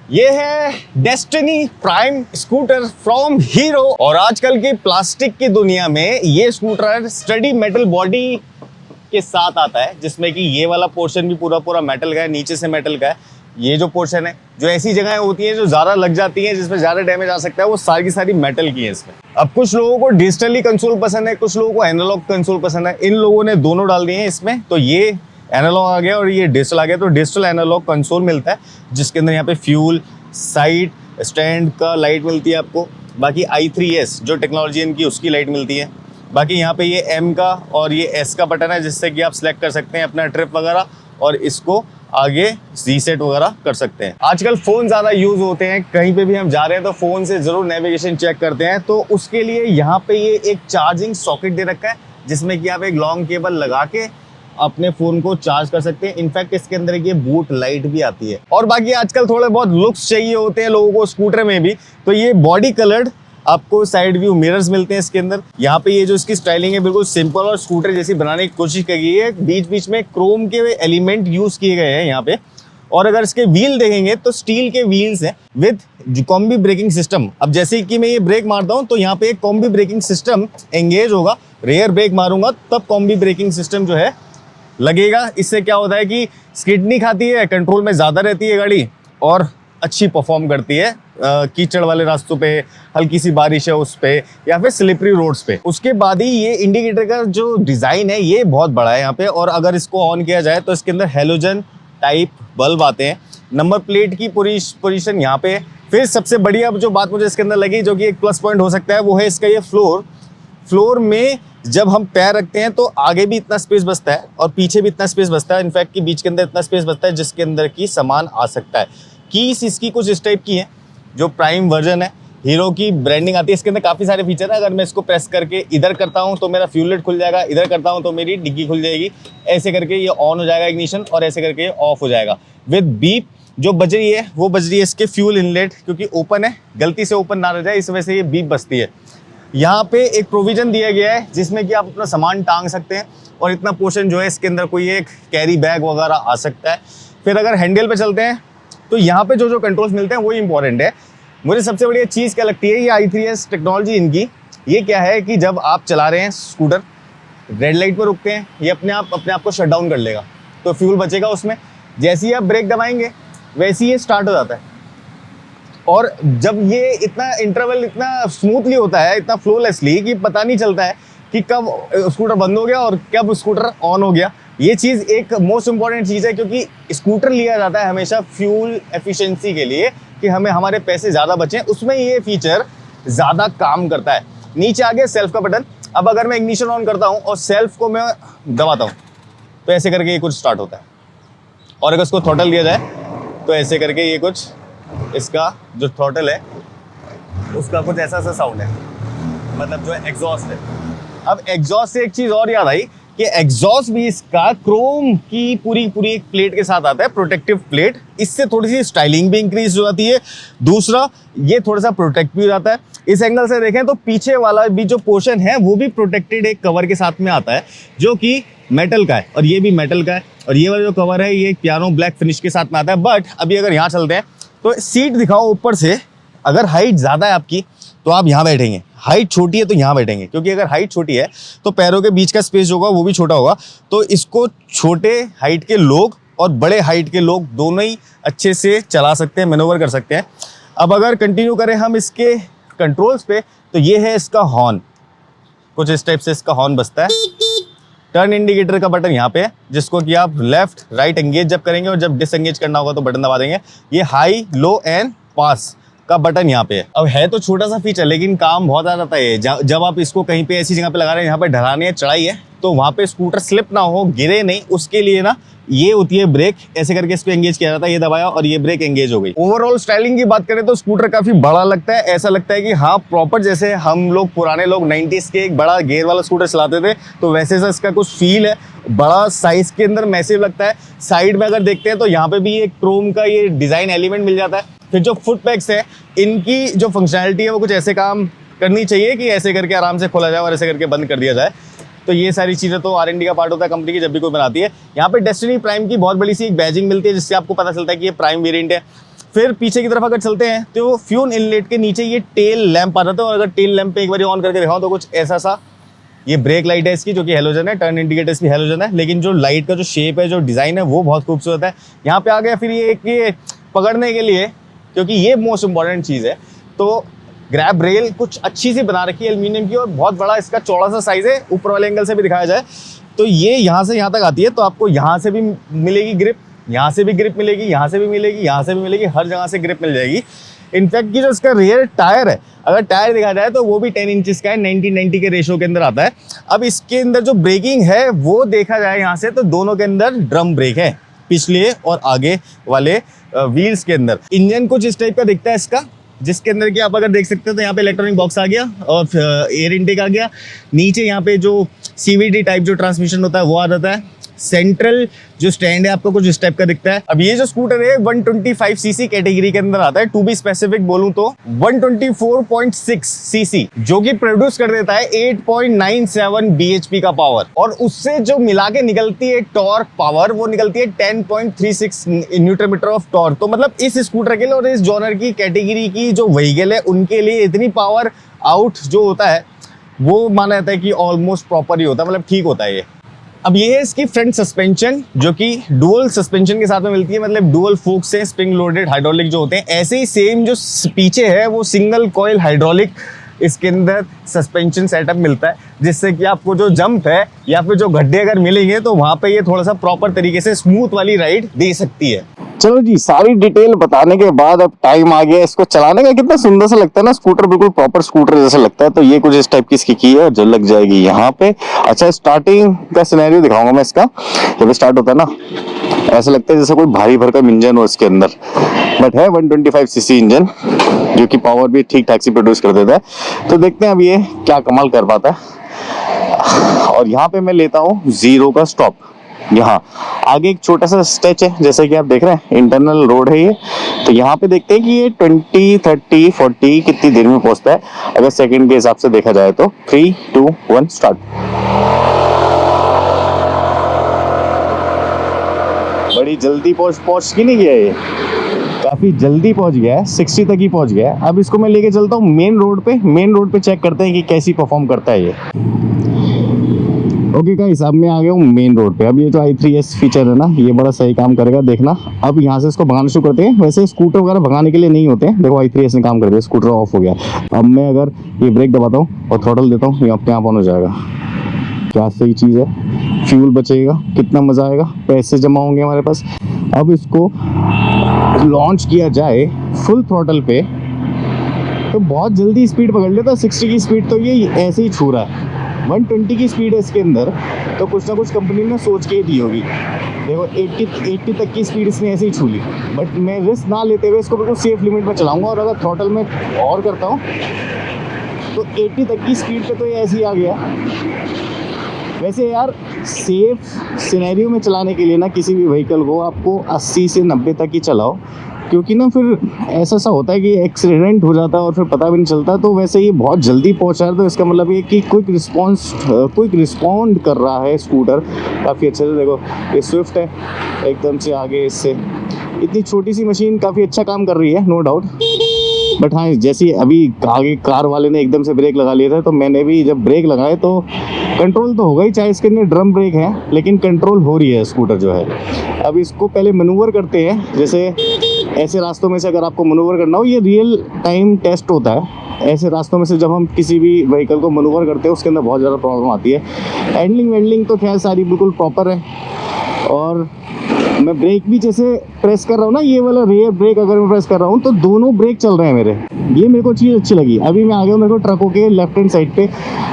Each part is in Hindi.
ये है destiny prime scooter from hero. और आजकल की प्लास्टिक की दुनिया में ये स्कूटर स्टडी मेटल बॉडी के साथ आता है, जिसमें कि ये वाला पोर्शन भी पूरा पूरा मेटल का है, नीचे से मेटल का है। ये जो पोर्शन है, जो ऐसी जगहें होती हैं जो ज़्यादा लग जाती हैं, जिसमें ज़्यादा डैमेज आ सकता है, वो सारी की सारी मेटल की है इसमें। अब कुछ लोगों को डिजिटली कंसोल पसंद है, कुछ लोगों को एनालॉग कंसोल पसंद है। इन लोगों ने दोनों डाल दिए हैं इसमें। तो ये एनालॉग आ गया और ये डिजिटल आ गया। तो डिजिटल एनालॉग कंसोल मिलता है, जिसके अंदर यहाँ पे फ्यूल, साइड, स्टैंड का लाइट मिलती है आपको। बाकी i3s जो टेक्नोलॉजी इनकी, उसकी लाइट मिलती है। बाकी यहाँ पे ये M का और ये S का बटन है, जिससे कि आप सिलेक्ट कर सकते हैं अपना ट्रिप वगैरह और इसको आगे रीसेट वगैरह कर सकते हैं। आजकल फ़ोन ज़्यादा यूज़ होते हैं, कहीं पे भी हम जा रहे हैं तो फ़ोन से ज़रूर नेविगेशन चेक करते हैं। तो उसके लिए यहाँ पे ये एक चार्जिंग सॉकेट दे रखा है, जिसमें कि आप एक लॉन्ग केबल लगा के अपने फ़ोन को चार्ज कर सकते हैं। इनफैक्ट इसके अंदर ये बूट लाइट भी आती है। और बाकी आजकल थोड़े बहुत लुक्स चाहिए होते हैं लोगों को स्कूटर में भी, तो ये बॉडी कलर्ड आपको साइड व्यू मिरर्स मिलते हैं इसके अंदर। यहाँ पे ये जो इसकी स्टाइलिंग है बिल्कुल सिंपल और स्कूटर जैसी बनाने की कोशिश की गई है। बीच बीच में क्रोम के एलिमेंट यूज किए गए हैं यहाँ पे। और अगर इसके व्हील देखेंगे तो स्टील के व्हील्स हैं विद कॉम्बी ब्रेकिंग सिस्टम। अब जैसे कि मैं ये ब्रेक मारता हूँ तो यहाँ पे एक कॉम्बी ब्रेकिंग सिस्टम एंगेज होगा। रेयर ब्रेक मारूंगा तब कॉम्बी ब्रेकिंग सिस्टम जो है लगेगा। इससे क्या होता है कि स्किड नहीं खाती है, कंट्रोल में ज़्यादा रहती है गाड़ी और अच्छी परफॉर्म करती है कीचड़ वाले रास्तों पे, हल्की सी बारिश है उस पे, या फिर स्लिपरी रोड्स पे। उसके बाद ही ये इंडिकेटर का जो डिज़ाइन है ये बहुत बड़ा है यहाँ पे। और अगर इसको ऑन किया जाए तो इसके अंदर हेलोजन टाइप बल्ब आते हैं। नंबर प्लेट की पोजीशन यहाँ पे है। फिर सबसे बढ़िया जो बात मुझे इसके अंदर लगी, जो कि एक प्लस पॉइंट हो सकता है, वो है इसका ये फ्लोर में जब हम पैर रखते हैं तो आगे भी इतना स्पेस बचता है और पीछे भी इतना स्पेस बचता है। इनफैक्ट कि बीच के अंदर इतना स्पेस बचता है जिसके अंदर की सामान आ सकता है। कीज इसकी कुछ इस टाइप की है, जो प्राइम वर्जन है, हीरो की ब्रांडिंग आती है। इसके अंदर काफ़ी सारे फीचर है। अगर मैं इसको प्रेस करके इधर करता हूँ तो मेरा फ्यूल लाइट खुल जाएगा, इधर करता हूँ तो मेरी डिग्गी खुल जाएगी। ऐसे करके ये ऑन हो जाएगा इग्निशन और ऐसे करके ये ऑफ हो जाएगा विद बीप। जो बज रही है वो बज रही है इसके फ्यूल इनलेट, क्योंकि ओपन है, गलती से ओपन ना रह जाए इस वजह से ये बीप बजती है। यहाँ पे एक प्रोविजन दिया गया है जिसमें कि आप अपना सामान टांग सकते हैं और इतना पोर्शन जो है इसके अंदर कोई एक कैरी बैग वगैरह आ सकता है। फिर अगर हैंडल पे चलते हैं तो यहाँ पे जो कंट्रोल्स मिलते हैं वो इंपॉर्टेंट है। मुझे सबसे बढ़िया चीज़ क्या लगती है, ये i3s टेक्नोलॉजी इनकी। ये क्या है कि जब आप चला रहे हैं स्कूटर, रेड लाइट पर रुकते हैं, ये अपने आप को शट डाउन कर लेगा, तो फ्यूल बचेगा उसमें। जैसे ही आप ब्रेक दबाएंगे वैसे ही ये स्टार्ट हो जाता है। और जब ये इतना इंटरवल इतना स्मूथली होता है, इतना फ्लोलेसली, कि पता नहीं चलता है कि कब स्कूटर बंद हो गया और कब स्कूटर ऑन हो गया। ये चीज़ एक मोस्ट इंपॉर्टेंट चीज़ है, क्योंकि स्कूटर लिया जाता है हमेशा फ्यूल एफिशिएंसी के लिए, कि हमें हमारे पैसे ज़्यादा बचें। उसमें ये फीचर ज़्यादा काम करता है। नीचे आ गया सेल्फ का बटन। अब अगर मैं इग्निशन ऑन करता हूँ और सेल्फ को मैं दबाता हूँ तो ऐसे करके ये कुछ स्टार्ट होता है। और अगर इसको थ्रॉटल दिया जाए तो ऐसे करके ये कुछ, इसका जो थ्रॉटल है उसका कुछ ऐसा सा साउंड है, मतलब जो एग्जॉस्ट है। अब एग्जॉस्ट से एक चीज़ और याद आई कि एग्जॉस्ट भी इसका क्रोम की पूरी एक प्लेट के साथ आता है, प्रोटेक्टिव प्लेट। इससे थोड़ी सी स्टाइलिंग भी इंक्रीज हो जाती है। दूसरा, ये थोड़ा सा प्रोटेक्ट भी हो जाता है। इस एंगल से देखें तो पीछे वाला भी जो पोर्शन है वो भी प्रोटेक्टेड एक कवर के साथ में आता है, जो कि मेटल का है, और ये भी मेटल का है। और ये वाला जो कवर है ये पियानो ब्लैक फिनिश के साथ में आता है। बट अभी अगर यहाँ चलते हैं तो सीट दिखाओ ऊपर से। अगर हाइट ज़्यादा है आपकी तो आप यहाँ बैठेंगे, हाइट छोटी है तो यहाँ बैठेंगे, क्योंकि अगर हाइट छोटी है तो पैरों के बीच का स्पेस होगा वो भी छोटा होगा। तो इसको छोटे हाइट के लोग और बड़े हाइट के लोग दोनों ही अच्छे से चला सकते हैं, मैनोवर कर सकते हैं। अब अगर कंटिन्यू करें हम इसके कंट्रोल्स पे, तो ये है इसका हॉर्न। कुछ इस टाइप से इसका हॉर्न बजता है। टर्न इंडिकेटर का बटन यहाँ पे है, जिसको कि आप लेफ्ट राइट एंगेज जब करेंगे और जब डिसएंगेज करना होगा तो बटन दबा देंगे। ये हाई, लो एंड पास का बटन यहाँ पे है। अब है तो छोटा सा फीचर, लेकिन काम बहुत आ जाता है। जब आप इसको कहीं पे ऐसी जगह पे लगा रहे हैं यहाँ पे ढलानी है, चढ़ाई है, तो वहाँ पे स्कूटर स्लिप ना हो, गिरे नहीं, उसके लिए ना ये होती है ब्रेक। ऐसे करके इस पे एंगेज किया जाता है, ये दबाया और ये ब्रेक एंगेज हो गई। ओवरऑल स्टाइलिंग की बात करें तो स्कूटर काफी बड़ा लगता है। ऐसा लगता है कि हाँ, प्रॉपर जैसे हम लोग पुराने लोग 90s के एक बड़ा गेयर वाला स्कूटर चलाते थे, तो वैसे सा इसका कुछ फील है। बड़ा साइज के अंदर मैसिव लगता है। साइड में अगर देखते हैं तो यहाँ पे भी एक क्रोम का ये डिजाइन एलिमेंट मिल जाता है। फिर जो फुट पैक्स है, इनकी जो फंक्शनैलिटी है वो कुछ ऐसे काम करनी चाहिए कि ऐसे करके आराम से खोला जाए और ऐसे करके बंद कर दिया जाए। तो ये सारी चीज़ें तो R&D का पार्ट होता है कंपनी की, जब भी कोई बनाती है। यहाँ पे डेस्टिनी प्राइम की बहुत बड़ी सी एक बैजिंग मिलती है, जिससे आपको पता चलता है कि ये प्राइम वेरिएंट है। फिर पीछे की तरफ अगर चलते हैं तो फ्यूल इनलेट के नीचे ये टेल लैंप आ जाता है, और अगर टेल लैंप पे एक बार ऑन करके दिखाऊं तो कुछ ऐसा सा ये ब्रेक लाइट है इसकी, जो कि हेलोजन है। टर्न इंडिकेटर्स भी हेलोजन है, लेकिन जो लाइट का जो शेप है, जो डिज़ाइन है, वो बहुत खूबसूरत है। यहाँ पे आ गया फिर ये पकड़ने के लिए, क्योंकि ये मोस्ट इंपॉर्टेंट चीज़ है। तो ग्रैब रेल कुछ अच्छी सी बना रखी है एल्यूमिनियम की, और बहुत बड़ा इसका चौड़ा सा साइज़ है। ऊपर वाले एंगल से भी दिखाया जाए तो ये यहाँ से यहाँ तक आती है, तो आपको यहाँ से भी मिलेगी ग्रिप, यहाँ से भी ग्रिप मिलेगी, यहाँ से भी मिलेगी, यहाँ से भी मिलेगी, हर जगह से ग्रिप मिल जाएगी। इनफैक्ट की जो इसका रियर टायर है, अगर टायर देखा जाए तो वो भी 10 इंचेस का है, 90-90 के रेशो के अंदर आता है। अब इसके अंदर जो ब्रेकिंग है वो देखा जाए यहाँ से, तो दोनों के अंदर ड्रम ब्रेक है, पिछले और आगे वाले व्हील्स के अंदर। इंजन कुछ इस टाइप का दिखता है इसका, जिसके अंदर की आप अगर देख सकते हो तो यहाँ पे इलेक्ट्रॉनिक बॉक्स आ गया और एयर इनटेक आ गया। नीचे यहाँ पे जो CVT टाइप जो ट्रांसमिशन होता है वो आ जाता है। सेंट्रल जो स्टैंड है आपको कुछ इस टाइप का दिखता है। अब ये जो स्कूटर है 125 सीसी कैटेगरी के अंदर आता है, टू बी स्पेसिफिक बोलूं तो 124.6 सीसी, जो कि प्रोड्यूस कर देता है 8.97 bhp का पावर, और उससे जो मिला के निकलती है टॉर्क पावर, वो निकलती है 10.36 न्यूटन मीटर ऑफ टॉर्क। तो मतलब इस स्कूटर के लिए और इस जॉनर की कैटेगरी की जो व्हीकल है उनके लिए इतनी पावर आउट जो होता है वो माना जाता है कि ऑलमोस्ट प्रॉपर ही होता है, मतलब ठीक होता है ये। अब ये है इसकी फ्रंट सस्पेंशन, जो कि डुअल सस्पेंशन के साथ में मिलती है, मतलब डुअल फोक्स से स्प्रिंग लोडेड हाइड्रोलिक जो होते हैं। ऐसे ही सेम जो पीछे है वो सिंगल कॉइल हाइड्रोलिक इसके अंदर सस्पेंशन सेटअप मिलता है, जिससे कि आपको जो जंप है या फिर जो गड्ढे अगर मिलेंगे तो वहां पे ये थोड़ा सा प्रॉपर तरीके से स्मूथ वाली राइड दे सकती है। चलो जी, सारी डिटेल बताने के बाद अब टाइम आ गया इसको चलाने का। कितना सुंदर सा लगता है ना स्कूटर, बिल्कुल प्रॉपर स्कूटर जैसा लगता है। तो ये कुछ इस टाइप की इसकी की है जो लग जाएगी यहाँ पे। अच्छा, स्टार्टिंग का सिनेरियो दिखाऊंगा मैं इसका। जब स्टार्ट होता है ना, ऐसा लगता है जैसे कोई भारी भरकम इंजन हो इसके अंदर, बट है 125 सीसी इंजन, जो कि पावर भी ठीक ठाक से प्रोड्यूस कर देता है। तो देखते हैं अब ये क्या कमाल कर पाता है। और यहाँ पे मैं लेता हूँ 0 का स्टॉप। यहाँ आगे एक छोटा सा स्टेच है, जैसे कि आप देख रहे हैं, इंटरनल रोड है ये। तो यहाँ पे देखते हैं कि ये 20, 30, 40 कितनी देर में पहुंचता है, अगर सेकंड के हिसाब से देखा जाए तो। 3, 2, 1 स्टार्ट। बड़ी जल्दी पहुंच की नहीं गया ये, काफी जल्दी पहुंच गया है, 60 तक ही पहुंच गया है। अब इसको मैं लेके चलता हूँ मेन रोड पे चेक करते हैं कि कैसी परफॉर्म करता है ये। ओके गाइस, अब मैं आ गया हूँ मेन रोड पे। अब ये जो i3s फीचर है ना, ये बड़ा सही काम करेगा, देखना। अब यहाँ से इसको भगाना शुरू करते हैं। वैसे स्कूटर वगैरह भगाने के लिए नहीं होते हैं, देखो i3s ने काम कर दिया, स्कूटर ऑफ हो गया। अब मैं अगर ये ब्रेक दबाता हूँ और थ्रॉटल देता हूँ, ये अपने आप ऑन हो जाएगा। क्या सही चीज़ है, फ्यूल बचेगा, कितना मज़ा आएगा, पैसे जमा होंगे हमारे पास। अब इसको लॉन्च किया जाए फुल थ्रॉटल पे तो बहुत जल्दी स्पीड पकड़ लेता है। 60 की स्पीड तो ये ऐसे ही छू रहा है, 120 की स्पीड है इसके अंदर, तो कुछ ना कुछ कंपनी ने सोच के ही दी होगी। देखो 80 तक की स्पीड इसने ऐसे ही छू ली, बट मैं रिस्क ना लेते हुए इसको बिल्कुल सेफ लिमिट में चलाऊंगा। और अगर थ्रॉटल में और करता हूँ तो 80 तक की स्पीड पे तो ये ऐसे ही आ गया। वैसे यार, सेफ सिनेरियो में चलाने के लिए ना किसी भी व्हीकल को आपको 80 से 90 तक ही चलाओ, क्योंकि ना फिर ऐसा सा होता है कि एक्सीडेंट हो जाता है और फिर पता भी नहीं चलता। तो वैसे ये बहुत जल्दी पहुंचा है, तो इसका मतलब ये कि क्विक रिस्पॉन्ड कर रहा है स्कूटर काफ़ी अच्छे से। देखो ये स्विफ्ट है, एकदम से आगे इससे इतनी छोटी सी मशीन काफ़ी अच्छा काम कर रही है, नो डाउट। बट हाँ, जैसे अभी आगे कार वाले ने एकदम से ब्रेक लगा लिया था, तो मैंने भी जब ब्रेक लगाए तो कंट्रोल तो होगा ही, चाहे इसके अंदर ड्रम ब्रेक है, लेकिन कंट्रोल हो रही है स्कूटर जो है। अब इसको पहले मैनूवर करते हैं। जैसे ऐसे रास्तों में से अगर आपको मैनूवर करना हो, ये रियल टाइम टेस्ट होता है। ऐसे रास्तों में से जब हम किसी भी व्हीकल को मैनूवर करते हैं, उसके अंदर बहुत ज़्यादा प्रॉब्लम आती है। हैंडलिंग तो खैर सारी बिल्कुल प्रॉपर है। और मैं ब्रेक भी जैसे प्रेस कर रहा हूँ ना, ये वाला रियर ब्रेक अगर मैं प्रेस कर रहा हूँ तो दोनों ब्रेक चल रहे हैं मेरे। ये मेरे को चीज़ अच्छी लगी। अभी मैं आ गया हूँ मेरे को ट्रकों के लेफ्ट हैंड साइड पे।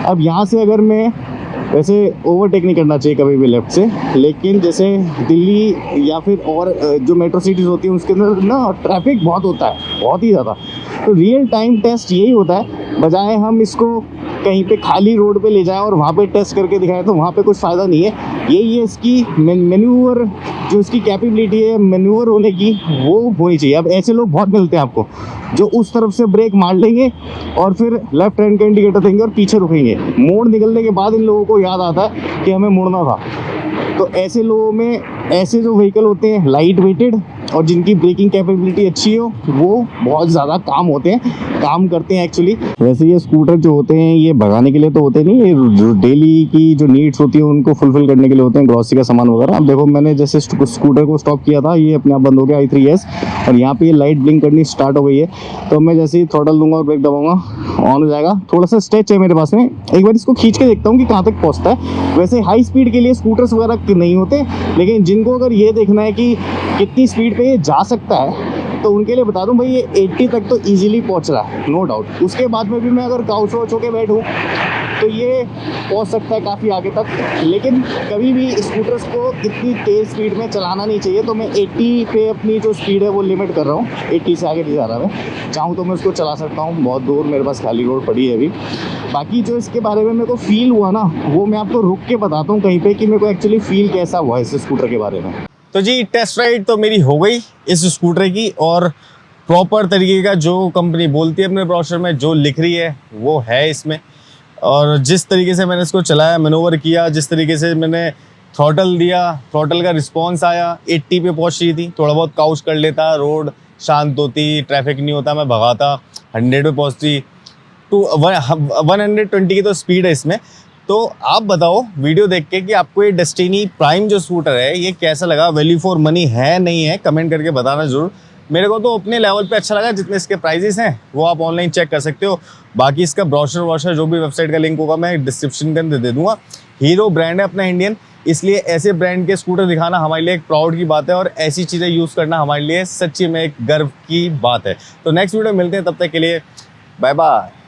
अब यहाँ से अगर मैं, वैसे ओवरटेक नहीं करना चाहिए कभी भी लेफ्ट से, लेकिन जैसे दिल्ली या फिर और जो मेट्रो सिटीज़ होती हैं उसके अंदर ना ट्रैफिक बहुत होता है, बहुत ही ज़्यादा। तो रियल टाइम टेस्ट यही होता है, बजाय हम इसको कहीं पे खाली रोड पे ले जाएं और वहाँ पे टेस्ट करके दिखाएं, तो वहाँ पे कुछ फ़ायदा नहीं है। यही है इसकी मैन्यूवर, जो इसकी कैपेबिलिटी है मैन्यूवर होने की, वो होनी चाहिए। अब ऐसे लोग बहुत मिलते हैं आपको, जो उस तरफ से ब्रेक मार लेंगे और फिर लेफ्ट हैंड का इंडिकेटर देंगे और पीछे रुकेंगे। मोड़ निकलने के बाद इन लोगों को याद आता है कि हमें मुड़ना था। तो ऐसे लोगों में ऐसे जो व्हीकल होते हैं लाइट वेटेड और जिनकी ब्रेकिंग कैपेबिलिटी अच्छी हो वो बहुत ज़्यादा काम करते हैं एक्चुअली। वैसे ये स्कूटर जो होते हैं ये भगाने के लिए तो होते नहीं, ये जो डेली की जो नीड्स होती है उनको फुलफिल करने के लिए होते हैं, ग्रॉसरी का सामान वगैरह। अब देखो मैंने जैसे स्कूटर को स्टॉप किया था, ये अपने आप बंद हो गया i3s, और यहाँ पे ये लाइट ब्लिंक करनी स्टार्ट हो गई है। तो मैं जैसे ही थ्रॉटल दूंगा और ब्रेक दबाऊंगा ऑन हो जाएगा। थोड़ा सा स्ट्रेच है मेरे पास में, एक बार इसको खींच के देखता हूँ कि कहाँ तक पहुँचता है। वैसे हाई स्पीड के लिए स्कूटर्स वगैरह नहीं होते, लेकिन जिनको अगर ये देखना है कि कितनी स्पीड पे ये जा सकता है तो उनके लिए बता दूं भाई, ये 80 तक तो इजीली पहुंच रहा है, नो डाउट। उसके बाद में भी मैं अगर काउच वॉच होके बैठूं तो ये पहुंच सकता है काफ़ी आगे तक, लेकिन कभी भी स्कूटर्स को इतनी तेज़ स्पीड में चलाना नहीं चाहिए। तो मैं 80 पे अपनी जो स्पीड है वो लिमिट कर रहा हूँ, 80 से आगे नहीं जा रहा मैं। चाहूँ तो मैं उसको चला सकता हूँ, बहुत दूर मेरे पास खाली रोड पड़ी है अभी। बाकी जो इसके बारे में मेरे को फील हुआ ना, वो मैं आपको रुक के बताता हूँ कहीं पे कि मेरे को एक्चुअली फील कैसा हुआ इस स्कूटर के बारे में। तो जी टेस्ट राइड तो मेरी हो गई इस स्कूटर की, और प्रॉपर तरीके का जो कंपनी बोलती है अपने ब्रोशर में जो लिख रही है वो है इसमें। और जिस तरीके से मैंने इसको चलाया, मैनोवर किया, जिस तरीके से मैंने थ्रॉटल दिया, थ्रॉटल का रिस्पॉन्स आया, 80 पे पहुंच रही थी। थोड़ा बहुत काउच कर लेता, रोड शांत होती, ट्रैफिक नहीं होता, मैं भगाता, 100 पे पहुंचती, टू 120 की तो स्पीड है इसमें। तो आप बताओ वीडियो देख के कि आपको ये डेस्टिनी प्राइम जो स्कूटर है ये कैसा लगा, वैल्यू फॉर मनी है नहीं है, कमेंट करके बताना जरूर। मेरे को तो अपने लेवल पे अच्छा लगा, जितने इसके प्राइजेस हैं वो आप ऑनलाइन चेक कर सकते हो। बाकी इसका ब्रोशर जो भी वेबसाइट का लिंक होगा मैं डिस्क्रिप्शन के अंदर दे दूंगा। हीरो ब्रांड है अपना इंडियन, इसलिए ऐसे ब्रांड के स्कूटर दिखाना हमारे लिए एक प्राउड की बात है, और ऐसी चीज़ें यूज़ करना हमारे लिए सच्ची में एक गर्व की बात है। तो नेक्स्ट वीडियो मिलते हैं, तब तक के लिए बाय बाय।